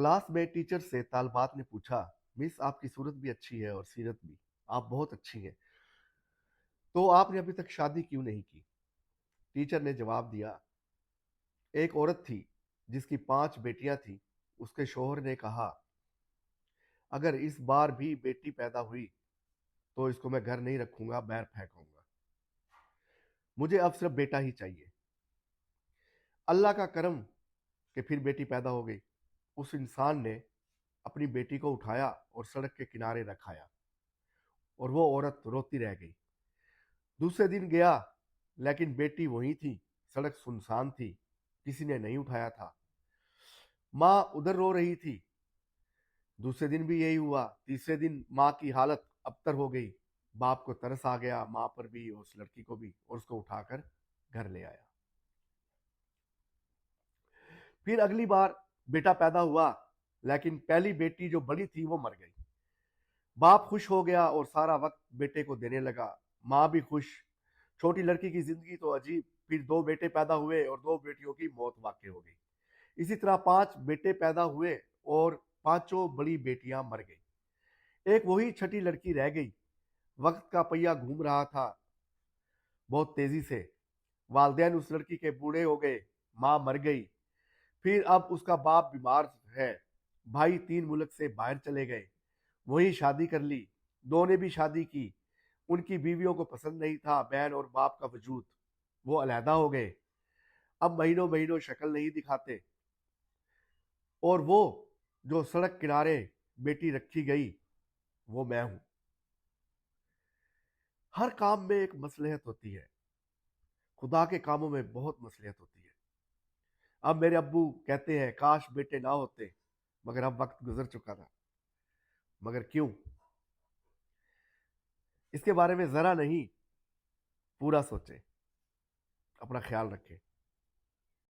Class में teacher से तालबात ने पूछा, मिस आपकी सूरत भी अच्छी है और सीरत भी, आप बहुत अच्छी हैं, तो आपने अभी तक शादी क्यों नहीं की? टीचर ने जवाब दिया, एक औरत थी जिसकी 5 बेटियां थी। उसके शोहर ने कहा, अगर इस बार भी बेटी पैदा हुई तो इसको मैं घर नहीं रखूंगा, बाहर फेंकूंगा। मुझे अब सिर्फ बेटा ही चाहिए। अल्लाह का करम कि फिर बेटी पैदा हो गई। उस इंसान ने अपनी बेटी को उठाया और सड़क के किनारे रखाया और वो औरत रोती रह गई। दूसरे दिन गया, लेकिन बेटी वहीं थी। सड़क सुनसान थी, किसी ने नहीं उठाया था। माँ उधर रो रही थी। दूसरे दिन भी यही हुआ। तीसरे दिन माँ की हालत अबतर हो गई। बाप को तरस आ गया, माँ पर भी और उस लड़की को भी, और उसको उठाकर घर ले आया। फिर अगली बार बेटा पैदा हुआ, लेकिन पहली बेटी जो बड़ी थी वो मर गई। बाप खुश हो गया और सारा वक्त बेटे को देने लगा। माँ भी खुश। छोटी लड़की की जिंदगी तो अजीब। फिर 2 बेटे पैदा हुए और 2 बेटियों की मौत वाक़ई हो गई। इसी तरह 5 बेटे पैदा हुए और 5 बड़ी बेटियां मर गई। एक वही छठी लड़की रह गई। वक्त का पहिया घूम रहा था बहुत तेजी से। वालदैन उस लड़की के बूढ़े हो गए, माँ मर गई। फिर अब उसका बाप बीमार है। भाई 3 मुल्क से बाहर चले गए। वही शादी कर ली। 2 ने भी शादी की। उनकी बीवियों को पसंद नहीं था बहन और बाप का वजूद। वो अलहदा हो गए। अब महीनों महीनों शक्ल नहीं दिखाते। और वो जो सड़क किनारे बेटी रखी गई, वो मैं हूं। हर काम में एक मसलहत होती है। खुदा के कामों में बहुत मसलहत होती है। अब मेरे अब्बू कहते हैं, काश बेटे ना होते, मगर अब वक्त गुजर चुका था। मगर क्यों? इसके बारे में जरा नहीं, पूरा सोचें। अपना ख्याल रखें।